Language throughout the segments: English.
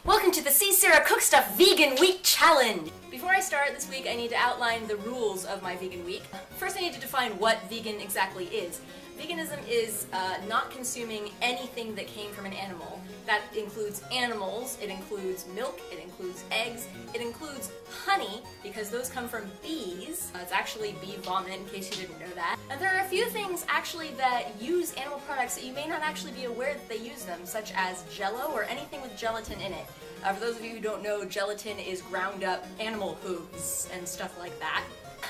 Welcome to the See Sarah Cook Stuff Vegan Week Challenge! Before I start this week, I need to outline the rules of my vegan week. First, I need to define what vegan exactly is. Veganism is not consuming anything that came from an animal. That includes animals, it includes milk, it includes eggs, it includes honey, because those come from bees. It's actually bee vomit, in case you didn't know that. And there are a few things actually that use animal products that you may not actually be aware that they use them, such as Jell-O or anything with gelatin in it. For those of you who don't know, gelatin is ground up animal hooves and stuff like that.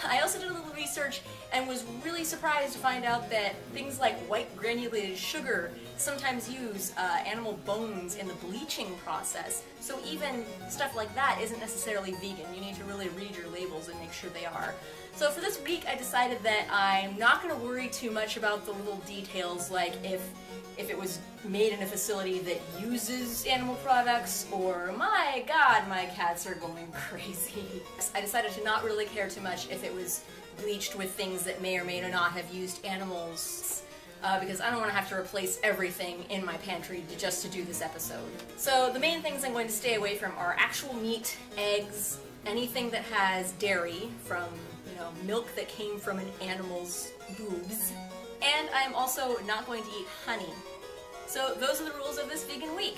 I also did a little research and was really surprised to find out that things like white granulated sugar sometimes use animal bones in the bleaching process. So even stuff like that isn't necessarily vegan. You need to really read your labels and make sure they are. So for this week I decided that I'm not going to worry too much about the little details, like if it was made in a facility that uses animal products, or my god, my cats are going crazy. I decided to not really care too much if it was bleached with things that may or may not have used animals, because I don't want to have to replace everything in my pantry just to do this episode. So the main things I'm going to stay away from are actual meat, eggs, anything that has dairy from, milk that came from an animal's boobs. And I'm also not going to eat honey. So those are the rules of this vegan week.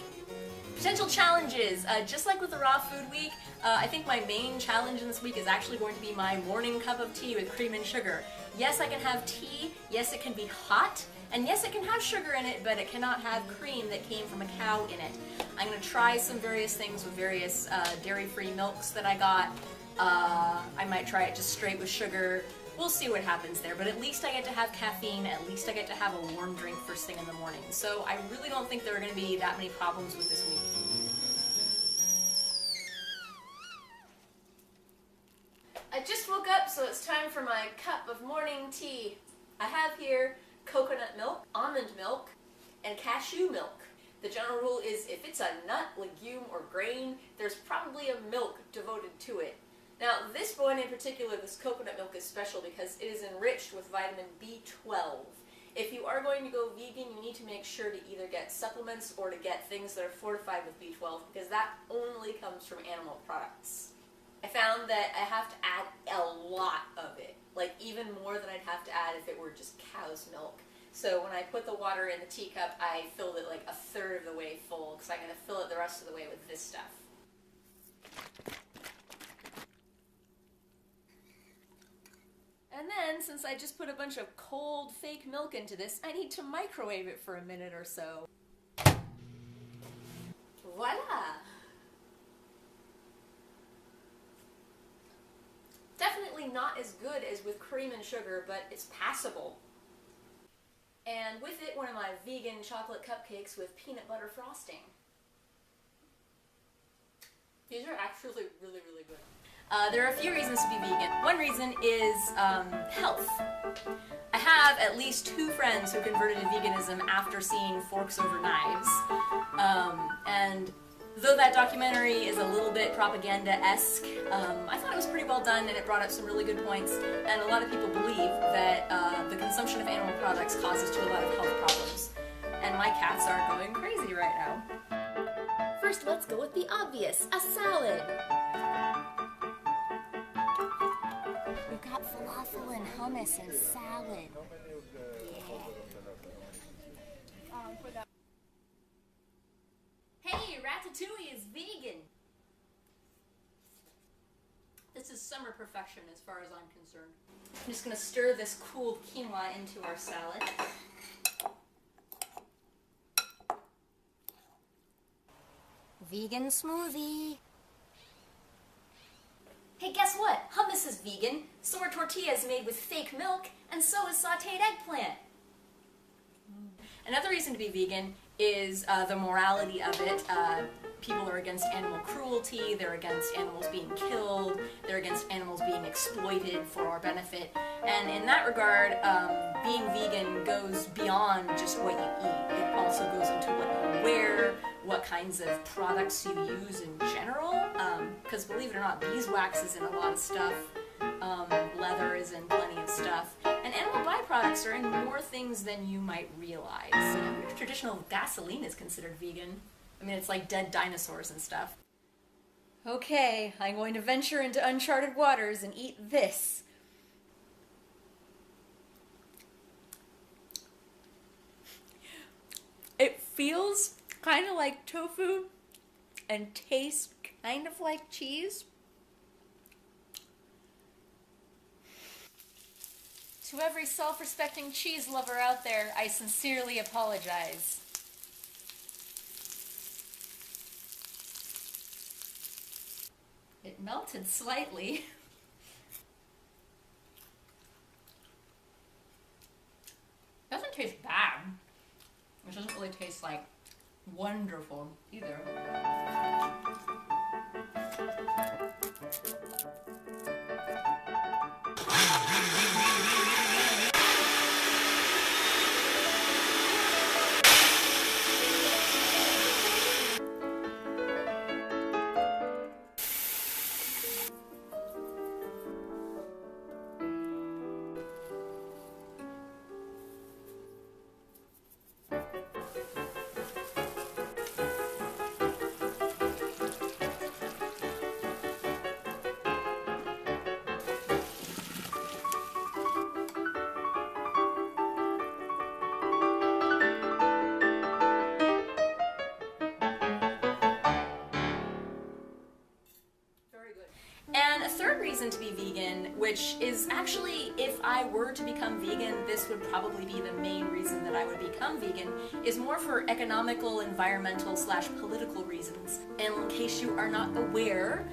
Potential challenges. Just like with the raw food week, I think my main challenge in this week is actually going to be my morning cup of tea with cream and sugar. Yes, I can have tea, yes it can be hot, and yes it can have sugar in it, but it cannot have cream that came from a cow in it. I'm going to try some various things with various dairy-free milks that I got. I might try it just straight with sugar. We'll see what happens there, but at least I get to have caffeine, at least I get to have a warm drink first thing in the morning. So I really don't think there are going to be that many problems with this week. I just woke up, so it's time for my cup of morning tea. I have here coconut milk, almond milk, and cashew milk. The general rule is if it's a nut, legume, or grain, there's probably a milk devoted to it. Now, this one in particular, this coconut milk, is special because it is enriched with vitamin B12. If you are going to go vegan, you need to make sure to either get supplements or to get things that are fortified with B12, because that only comes from animal products. I found that I have to add a lot of it, like even more than I'd have to add if it were just cow's milk. So when I put the water in the teacup, I filled it like a third of the way full, because I'm going to fill it the rest of the way with this stuff. And then, since I just put a bunch of cold, fake milk into this, I need to microwave it for a minute or so. Voila! Definitely not as good as with cream and sugar, but it's passable. And with it, one of my vegan chocolate cupcakes with peanut butter frosting. These are actually really, really good. There are a few reasons to be vegan. One reason is health. I have at least 2 friends who converted to veganism after seeing Forks Over Knives. And though that documentary is a little bit propaganda-esque, I thought it was pretty well done, and it brought up some really good points. And a lot of people believe that the consumption of animal products causes to a lot of health problems. And my cats are going crazy right now. First, let's go with the obvious, a salad. We've got falafel and hummus and salad. Yeah. Hey, ratatouille is vegan! This is summer perfection as far as I'm concerned. I'm just going to stir this cool quinoa into our salad. Vegan smoothie! Hey, guess what? Hummus is vegan, so are tortillas made with fake milk, and so is sauteed eggplant. Another reason to be vegan is the morality of it. People are against animal cruelty, they're against animals being killed, they're against animals being exploited for our benefit. And in that regard, being vegan goes beyond just what you eat. It also goes into what you wear, what kinds of products you use in general, because believe it or not, beeswax is in a lot of stuff, leather is in plenty of stuff, and animal byproducts are in more things than you might realize. Traditional gasoline is considered vegan. I mean, it's like dead dinosaurs and stuff. Okay, I'm going to venture into uncharted waters and eat this. It feels kind of like tofu and tastes kind of like cheese. To every self-respecting cheese lover out there, I sincerely apologize. It melted slightly. Doesn't taste bad. It doesn't really taste like wonderful either. And a third reason to be vegan, which is actually, if I were to become vegan, this would probably be the main reason that I would become vegan, is more for economical, environmental / political reasons. And in case you are not aware,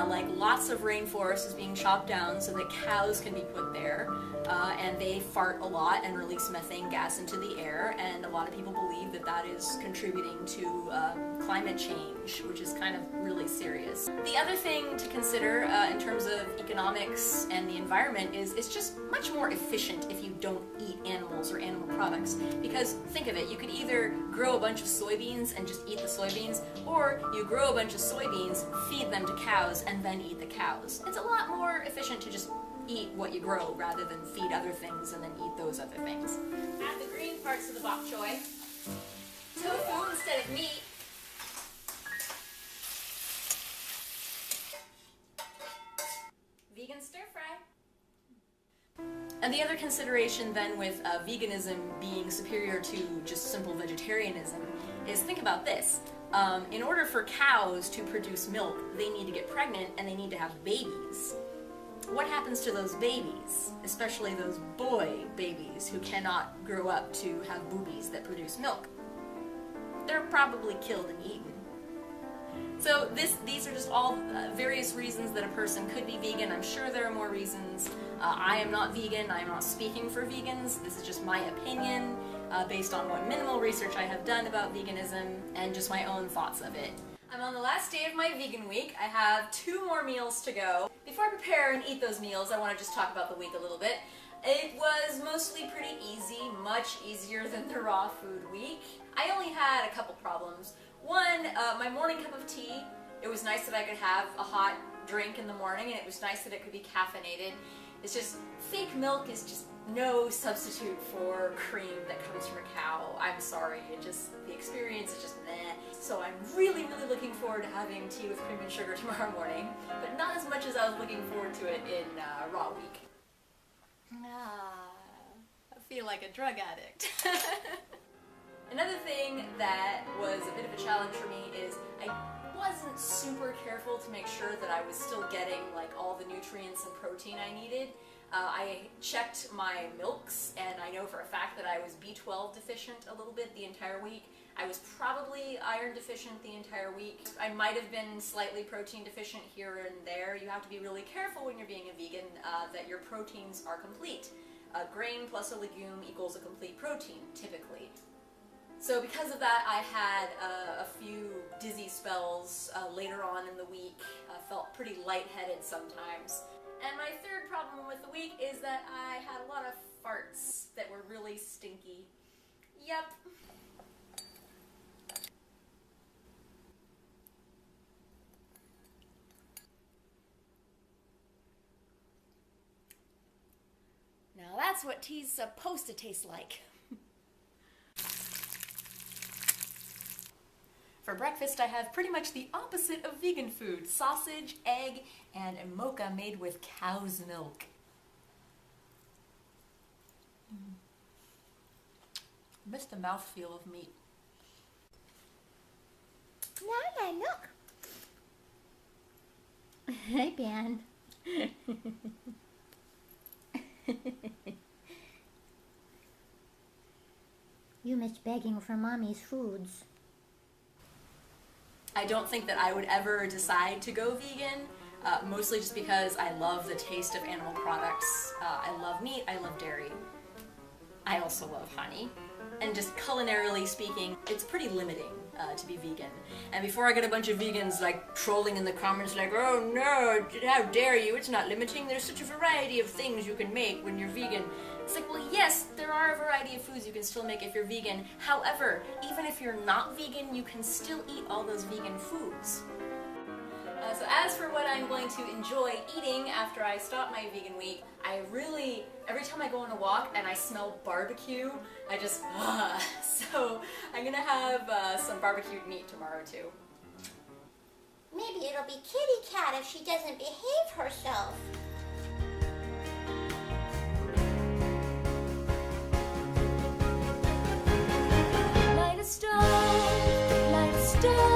like lots of rainforest is being chopped down so that cows can be put there, and they fart a lot and release methane gas into the air, and a lot of people believe that that is contributing to climate change, which is kind of really serious. The other thing to consider in terms of economics and the environment is it's just much more efficient if you don't eat animals or animal products. Because think of it, you could either grow a bunch of soybeans and just eat the soybeans, or you grow a bunch of soybeans, feed them to cows, and then eat the cows. It's a lot more efficient to just eat what you grow rather than feed other things and then eat those other things. Add the green parts of the bok choy. Tofu instead of meat. Vegan stir fry. And the other consideration then with veganism being superior to just simple vegetarianism is, think about this. In order for cows to produce milk, they need to get pregnant and they need to have babies. What happens to those babies, especially those boy babies who cannot grow up to have boobies that produce milk? They're probably killed and eaten. So these are just all various reasons that a person could be vegan. I'm sure there are more reasons. I am not vegan. I am not speaking for vegans. This is just my opinion based on what minimal research I have done about veganism and just my own thoughts of it. I'm on the last day of my vegan week. I have 2 more meals to go. Before I prepare and eat those meals, I want to just talk about the week a little bit. It was mostly pretty easy, much easier than the raw food week. I only had a couple problems. One, my morning cup of tea. It was nice that I could have a hot drink in the morning, and it was nice that it could be caffeinated. It's just, fake milk is just no substitute for cream that comes from a cow. I'm sorry, the experience is just meh. So I'm really looking forward to having tea with cream and sugar tomorrow morning, but not as much as I was looking forward to it in raw week. I feel like a drug addict. Another thing that was a bit of a challenge for me is I wasn't super careful to make sure that I was still getting like all the nutrients and protein I needed. I checked my milks, and I know for a fact that I was B12 deficient a little bit the entire week. I was probably iron deficient the entire week. I might have been slightly protein deficient here and there. You have to be really careful when you're being a vegan that your proteins are complete. A grain plus a legume equals a complete protein, typically. So because of that, I had a few dizzy spells later on in the week. Felt pretty lightheaded sometimes. And my third problem with the week is that I had a lot of farts that were really stinky. Yep. Now that's what tea's supposed to taste like. For breakfast, I have pretty much the opposite of vegan food: sausage, egg, and a mocha made with cow's milk. Miss the mouthfeel of meat. Nana, look. Hi, Ben. You missed begging for Mommy's foods. I don't think that I would ever decide to go vegan, mostly just because I love the taste of animal products. I love meat, I love dairy. I also love honey. And just culinarily speaking, it's pretty limiting to be vegan. And before I get a bunch of vegans like trolling in the comments like, oh no, how dare you, it's not limiting, there's such a variety of things you can make when you're vegan. It's like, well, yes, there are a variety of foods you can still make if you're vegan. However, even if you're not vegan, you can still eat all those vegan foods. So as for what I'm going to enjoy eating after I stop my vegan week, I really, every time I go on a walk and I smell barbecue, I just, so I'm gonna have some barbecued meat tomorrow too. Maybe it'll be Kitty Cat if she doesn't behave herself. Light a stove, light a stove.